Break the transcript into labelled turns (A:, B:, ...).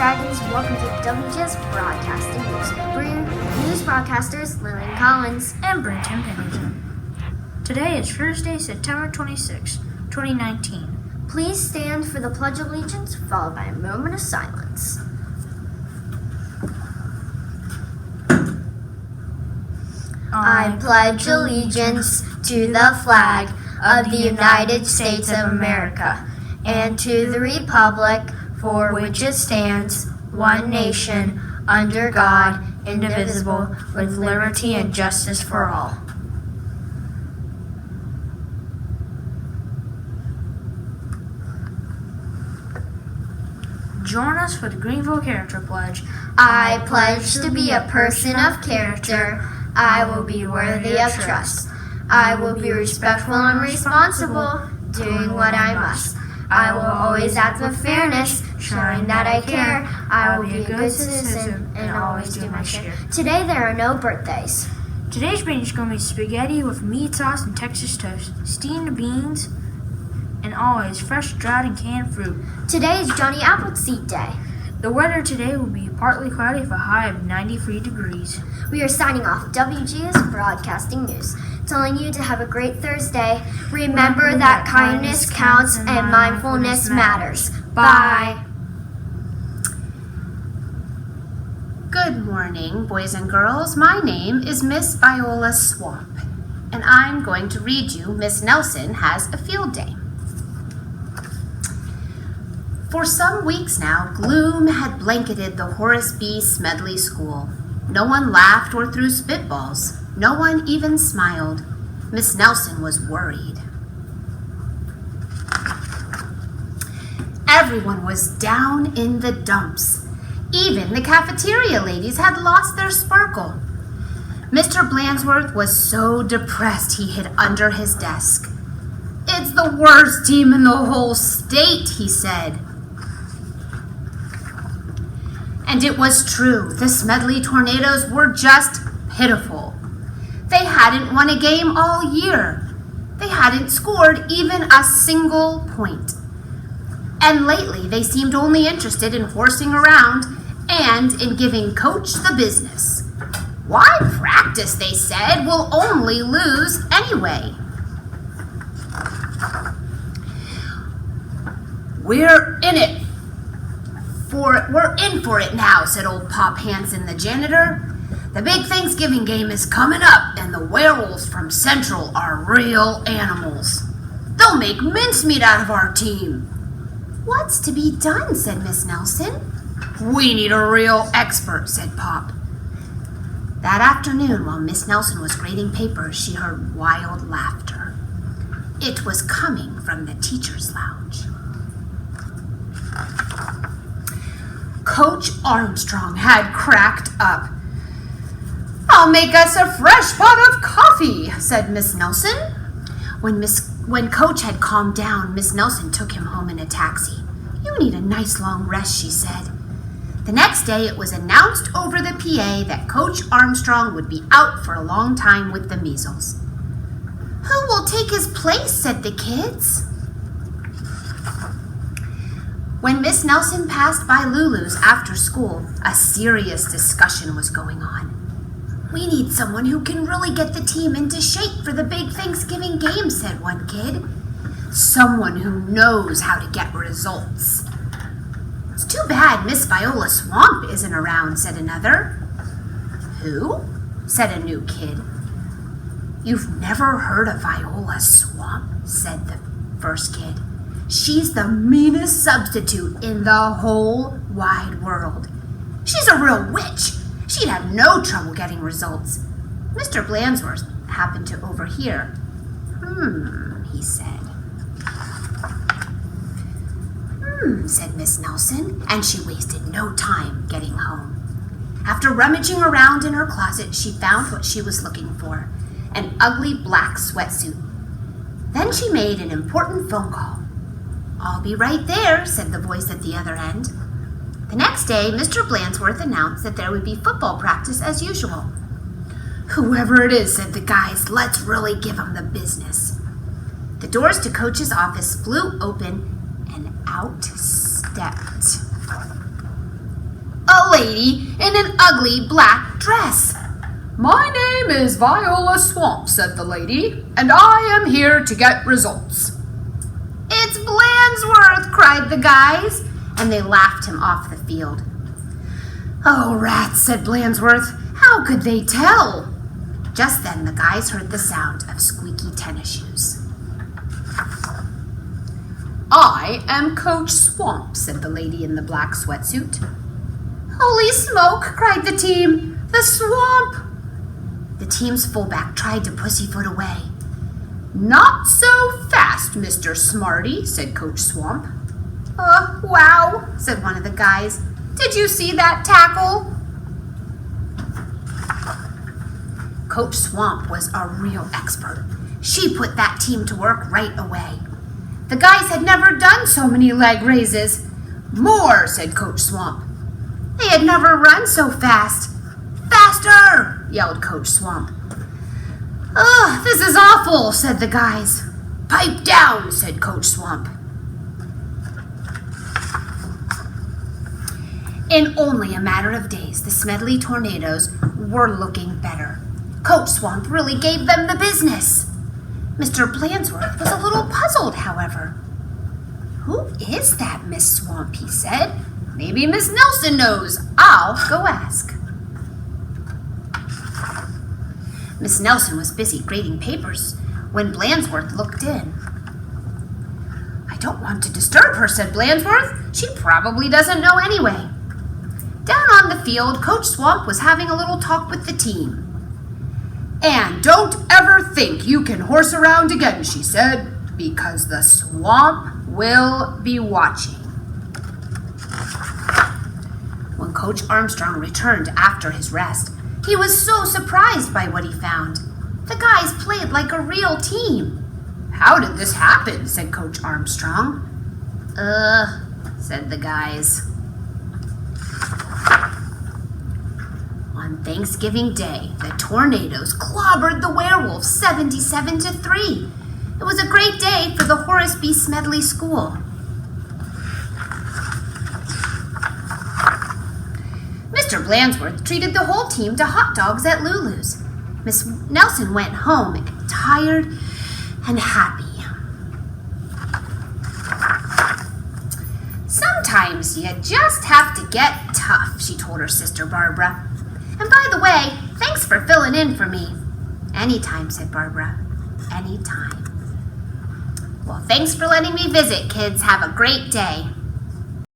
A: Dragons, welcome to WGS Broadcasting News. We're your news broadcasters, Lillian Collins
B: and Brenton Pennington. Today is Thursday, September 26, 2019.
A: Please stand for the Pledge of Allegiance, followed by a moment of silence. I pledge allegiance to the flag of the United States of America and to the republic for which it stands, one nation, under God, indivisible, with liberty and justice for all.
B: Join us for the Greenville Character Pledge.
A: I pledge to be a person of character. I will be worthy of trust. I will be respectful and responsible, doing what I must. I will always act with fairness, showing that I care. I will be a good citizen and always do my share. Today there are no birthdays.
B: Today's menu is going to be spaghetti with meat sauce and Texas toast, steamed beans, and always fresh dried and canned fruit.
A: Today is Johnny Appleseed Day.
B: The weather today will be partly cloudy with a high of 93 degrees.
A: We are signing off WGS Broadcasting News, telling you to have a great Thursday. Remember that kindness counts and mindfulness matters. Bye.
C: Good morning, boys and girls. My name is Miss Viola Swamp, and I'm going to read you Miss Nelson Has a Field Day. For some weeks now, gloom had blanketed the Horace B. Smedley School. No one laughed or threw spitballs. No one even smiled. Miss Nelson was worried. Everyone was down in the dumps. Even the cafeteria ladies had lost their sparkle. Mr. Blansworth was so depressed he hid under his desk. "It's the worst team in the whole state," he said. And it was true. The Smedley Tornadoes were just pitiful. They hadn't won a game all year. They hadn't scored even a single point. And lately, they seemed only interested in horsing around and in giving Coach the business. "Why practice?" they said. "We'll only lose anyway." We're in for it now," said old Pop Hansen, the janitor. "The big Thanksgiving game is coming up, and the werewolves from Central are real animals. They'll make mincemeat out of our team." "What's to be done?" said Miss Nelson. "We need a real expert," said Pop. That afternoon, while Miss Nelson was grading papers, she heard wild laughter. It was coming from the teacher's lounge. Coach Armstrong had cracked up. "I'll make us a fresh pot of coffee," said Miss Nelson. When Coach had calmed down, Miss Nelson took him home in a taxi. "You need a nice long rest," she said. The next day it was announced over the PA that Coach Armstrong would be out for a long time with the measles. "Who will take his place?" said the kids. When Miss Nelson passed by Lulu's after school, a serious discussion was going on. "We need someone who can really get the team into shape for the big Thanksgiving game," said one kid. "Someone who knows how to get results." "It's too bad Miss Viola Swamp isn't around," said another. "Who?" said a new kid. "You've never heard of Viola Swamp?" said the first kid. "She's the meanest substitute in the whole wide world. She's a real witch. She'd have no trouble getting results." Mr. Blansworth happened to overhear. He said. Said Miss Nelson, and she wasted no time getting home. After rummaging around in her closet, she found what she was looking for, an ugly black sweatsuit. Then she made an important phone call. "I'll be right there," said the voice at the other end. The next day, Mr. Blansworth announced that there would be football practice as usual. "Whoever it is," said the guys, "let's really give them the business." The doors to Coach's office flew open, and out stepped lady in an ugly black dress.
D: My name is Viola Swamp, said the lady, and I am here to get results.
C: It's Blandsworth, cried the guys, and they laughed him off the field. Oh, rats, said Blandsworth. How could they tell? Just then the guys heard the sound of squeaky tennis shoes.
D: I am Coach Swamp, said the lady in the black sweatsuit.
C: Holy smoke, cried the team. The swamp! The team's fullback tried to pussyfoot away.
D: Not so fast, Mr. Smarty, said Coach Swamp.
C: Wow, said one of the guys. Did you see that tackle? Coach Swamp was a real expert. She put that team to work right away. The guys had never done so many leg raises.
D: More, said Coach Swamp.
C: They had never run so fast. Faster, yelled Coach Swamp. Ugh, this is awful, said the guys.
D: Pipe down, said Coach Swamp.
C: In only a matter of days, the Smedley Tornadoes were looking better. Coach Swamp really gave them the business. Mr. Blandsworth was a little puzzled, however. Who is that Miss Swamp, he said. Maybe Miss Nelson knows. I'll go ask. Miss Nelson was busy grading papers when Blandsworth looked in. I don't want to disturb her, said Blandsworth. She probably doesn't know anyway. Down on the field, Coach Swamp was having a little talk with the team.
D: And don't ever think you can horse around again, she said, because the swamp will be watching.
C: When Coach Armstrong returned after his rest, he was so surprised by what he found. The guys played like a real team.
D: How did this happen? Said Coach Armstrong.
C: Said the guys. On Thanksgiving Day, the Tornadoes clobbered the Werewolves 77-3. It was a great day for the Horace B. Smedley School. Mr. Blandsworth treated the whole team to hot dogs at Lulu's. Miss Nelson went home tired and happy. Sometimes you just have to get tough, she told her sister Barbara. And by the way, thanks for filling in for me. Anytime, said Barbara. Anytime. Well, thanks for letting me visit, kids. Have a great day.